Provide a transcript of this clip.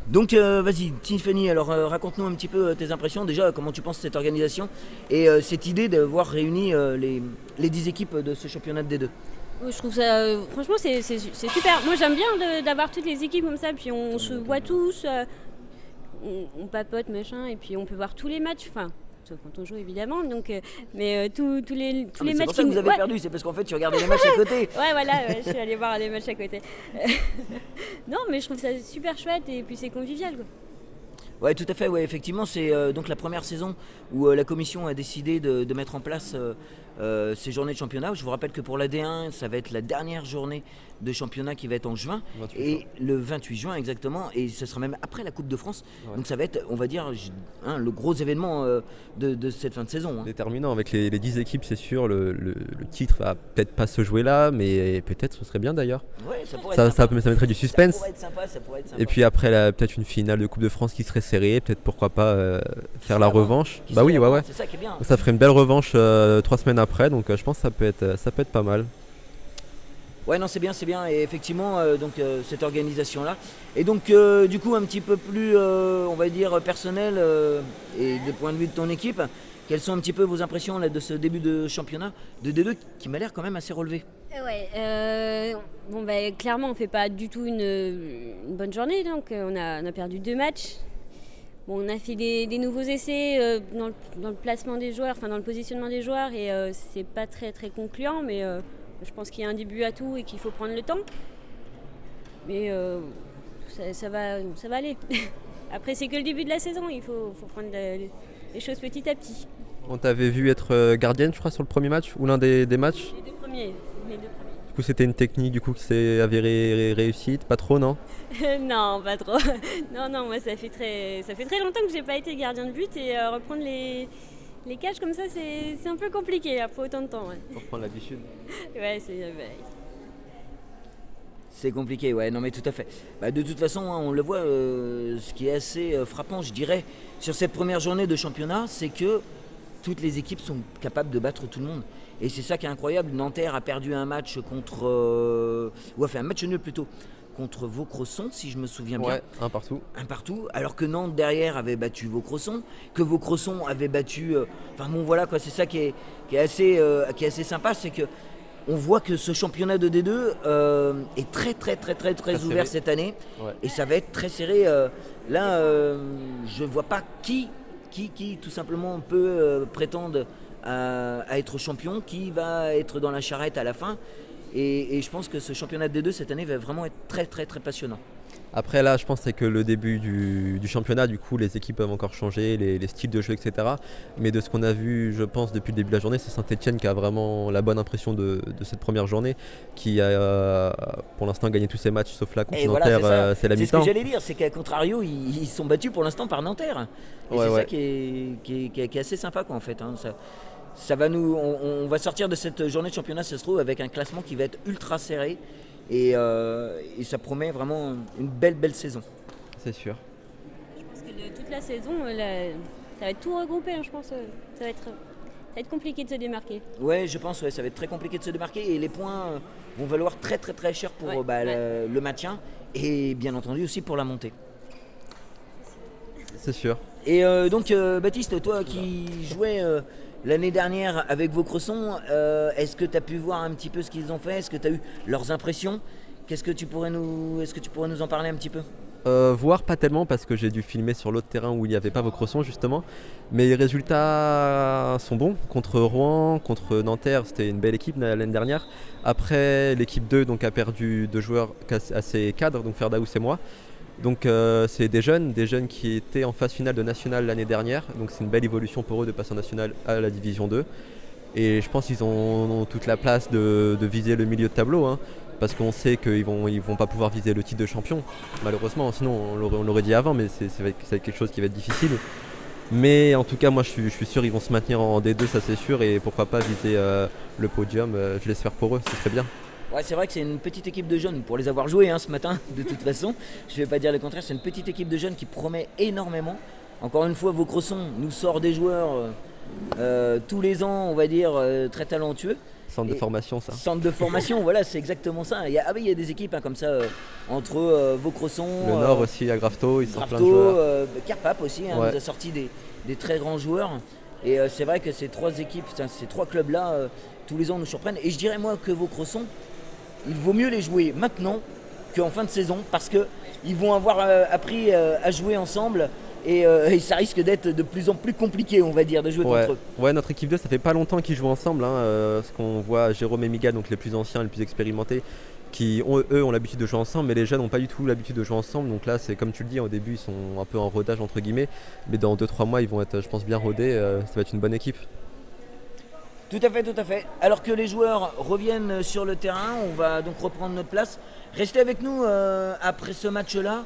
Donc vas-y Tiffany, alors raconte-nous un petit peu tes impressions, déjà comment tu penses cette organisation et cette idée d'avoir réuni les 10 équipes de ce championnat de D2. Je trouve ça, franchement, c'est super. Moi, j'aime bien d'avoir toutes les équipes comme ça, puis on se voit tous, on papote, machin, et puis on peut voir tous les matchs. Enfin, sauf quand on joue évidemment, donc, mais tous les C'est matchs pour ça que vous avez ouais. perdu, c'est parce qu'en fait tu regardais les matchs à côté. Ouais, voilà, je suis allée voir les matchs à côté. Non, mais je trouve ça super chouette, et puis c'est convivial, quoi. Ouais, tout à fait, ouais, effectivement, c'est donc la première saison où la commission a décidé de mettre en place ces journées de championnat. Je vous rappelle que pour la D1, ça va être la dernière journée de championnat qui va être en juin, et le 28 juin exactement, et ce sera même après la Coupe de France. Ouais. Donc ça va être, on va dire, le gros événement de cette fin de saison. Déterminant avec les 10 équipes, c'est sûr. Le titre va peut-être pas se jouer là, mais peut-être ce serait bien d'ailleurs. Ouais, ça mettrait du suspense. Ça pourrait être sympa. Et puis après, peut-être une finale de Coupe de France qui serait serrée, peut-être pourquoi pas faire la revanche. Bah oui, ouais. C'est ça qui est bien. Ça ferait une belle revanche 3 semaines après, donc je pense que ça peut être pas mal. Ouais, non, c'est bien, et effectivement, cette organisation-là. Et donc, du coup, un petit peu plus, on va dire, personnel, et de point de vue de ton équipe, quelles sont un petit peu vos impressions là, de ce début de championnat de D2 qui m'a l'air quand même assez relevé? Ouais, clairement, on fait pas du tout une bonne journée, donc on a perdu 2 matchs. Bon, on a fait des nouveaux essais dans le placement des joueurs, enfin dans le positionnement des joueurs, et c'est pas très très concluant, mais je pense qu'il y a un début à tout et qu'il faut prendre le temps. Mais ça va aller. Après, c'est que le début de la saison, il faut prendre les choses petit à petit. On t'avait vu être gardienne, je crois, sur le premier match, ou l'un des matchs? Les deux premiers. Du coup, c'était une technique qui s'est avérée réussite, pas trop, non? Non, pas trop. Non, moi ça fait très longtemps que j'ai pas été gardien de but, et reprendre les cages comme ça, c'est un peu compliqué après autant de temps. Ouais. Pour prendre l'habitude. Ouais, c'est compliqué, ouais, non mais tout à fait. Bah, de toute façon, on le voit, ce qui est assez frappant, je dirais, sur cette première journée de championnat, c'est que toutes les équipes sont capables de battre tout le monde. Et c'est ça qui est incroyable. Nanterre a perdu un match ou a fait un match nul plutôt, contre Vaucresson, si je me souviens bien. Ouais, un partout. Alors que Nantes derrière avait battu Vaucresson, que Vaucresson avait battu. Enfin bon, voilà quoi, c'est ça qui est assez sympa, c'est que on voit que ce championnat de D2 est très très ouvert cette année, ouais. Et ça va être très serré. Là, je vois pas qui tout simplement peut prétendre à être champion, qui va être dans la charrette à la fin. Et je pense que ce championnat de D2 cette année va vraiment être très passionnant. Après là, je pense que c'est que le début du championnat, du coup les équipes peuvent encore changer, les styles de jeu, etc. Mais de ce qu'on a vu, je pense, depuis le début de la journée, c'est Saint-Etienne qui a vraiment la bonne impression de cette première journée, qui a pour l'instant gagné tous ses matchs, sauf là contre Nanterre, voilà, c'est la mi-temps. C'est ce que j'allais dire, c'est qu'à contrario, ils sont battus pour l'instant par Nanterre. Et c'est ça qui est assez sympa quoi, en fait. Hein. Ça va on va sortir de cette journée de championnat, ça se trouve, avec un classement qui va être ultra serré. Et ça promet vraiment une belle saison. C'est sûr. Je pense que toute la saison, ça va être tout regroupé, hein, je pense. Ça va être compliqué de se démarquer. Ouais, je pense, ça va être très compliqué de se démarquer, et les points vont valoir très cher pour le maintien, et bien entendu aussi pour la montée. C'est sûr. Et donc Baptiste, toi qui jouais l'année dernière avec Vaucresson, est-ce que tu as pu voir un petit peu ce qu'ils ont fait? Est-ce que tu as eu leurs impressions? Est-ce que tu pourrais nous en parler un petit peu? Voir pas tellement, parce que j'ai dû filmer sur l'autre terrain où il n'y avait pas Vaucresson justement. Mais les résultats sont bons. Contre Rouen, contre Nanterre, c'était une belle équipe l'année dernière. Après, l'équipe 2 donc, a perdu 2 joueurs assez cadres, donc Ferdaous et moi. Donc c'est des jeunes qui étaient en phase finale de National l'année dernière. Donc c'est une belle évolution pour eux de passer en National à la Division 2. Et je pense qu'ils ont toute la place de viser le milieu de tableau, hein, parce qu'on sait qu'ils vont pas pouvoir viser le titre de champion, malheureusement. Sinon on l'aurait dit avant, mais c'est quelque chose qui va être difficile. Mais en tout cas, moi je suis sûr qu'ils vont se maintenir en D2, ça c'est sûr. Et pourquoi pas viser le podium, je l'espère pour eux, ce serait bien. Ouais, c'est vrai que c'est une petite équipe de jeunes, pour les avoir joués ce matin, de toute façon. Je ne vais pas dire le contraire, c'est une petite équipe de jeunes qui promet énormément. Encore une fois, Vaucresson nous sort des joueurs tous les ans, on va dire, très talentueux. Centre de formation, ça. Centre de formation, voilà, c'est exactement ça. Il y a des équipes comme ça, entre Vaucresson. Le Nord aussi, à Grafto, ils sortent plein de Grafto, joueurs. Kerpap aussi, nous a sorti des très grands joueurs. Et c'est vrai que ces trois équipes, ces trois clubs-là, tous les ans nous surprennent. Et je dirais moi que Vaucresson, il vaut mieux les jouer maintenant qu'en fin de saison, parce qu'ils vont avoir appris à jouer ensemble. Et ça risque d'être de plus en plus compliqué, on va dire, de jouer contre eux. Ouais, notre équipe 2, ça fait pas longtemps qu'ils jouent ensemble. Ce qu'on voit, Jérôme et Miguel, donc les plus anciens, les plus expérimentés, qui ont l'habitude de jouer ensemble, mais les jeunes n'ont pas du tout l'habitude de jouer ensemble. Donc là, c'est comme tu le dis, au début, ils sont un peu en rodage, entre guillemets. Mais dans 2-3 mois, ils vont être, je pense, bien rodés. Ça va être une bonne équipe. Tout à fait, tout à fait. Alors que les joueurs reviennent sur le terrain, on va donc reprendre notre place. Restez avec nous après ce match-là.